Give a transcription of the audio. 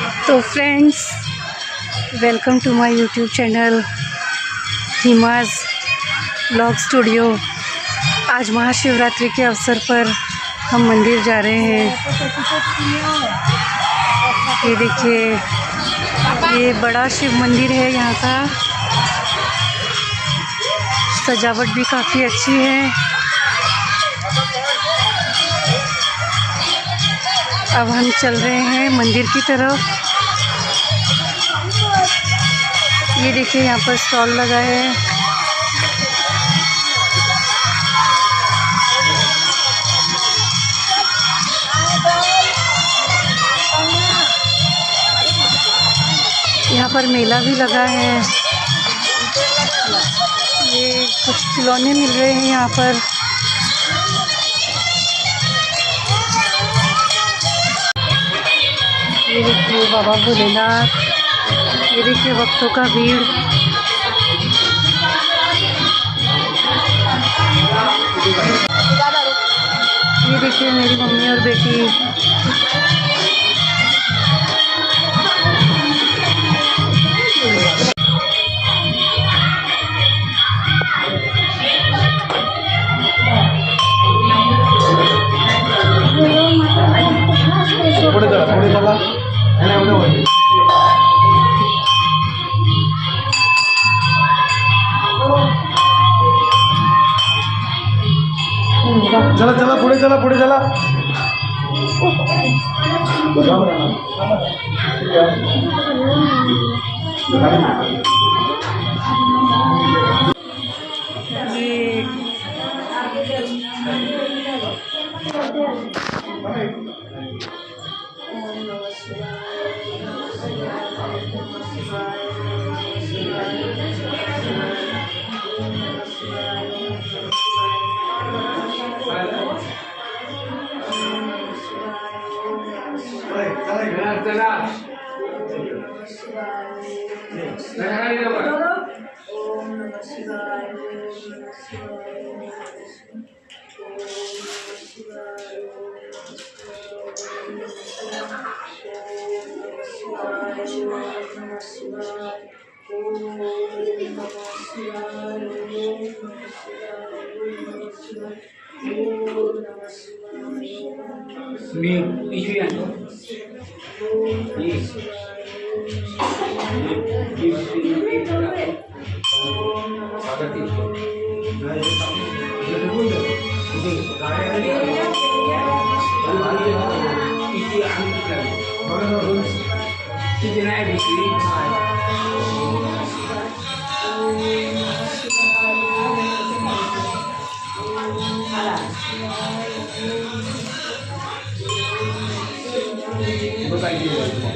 तो friends, welcome to my YouTube channel Himaj vlog studio. आज महाशिवरात्रि के अवसर पर हम मंदिर जा रहे हैं। ये देखिए, ये बड़ा शिव मंदिर है। यहाँ का सजावट भी काफ़ी अच्छी है। अब हम चल रहे हैं मंदिर की तरफ। ये देखिए, यहाँ पर स्टॉल लगा है। यहाँ पर मेला भी लगा है। ये कुछ खिलौने मिल रहे हैं यहाँ पर। ये देखिए बाबा भोलेनाथ। ये देखिए भक्तों का भीड़। ये देखिए मेरी मम्मी और बेटी। चला चला पुढे चला पुढे चला। मी पिशवी आणतो. किती नाही पिशवी. बताइए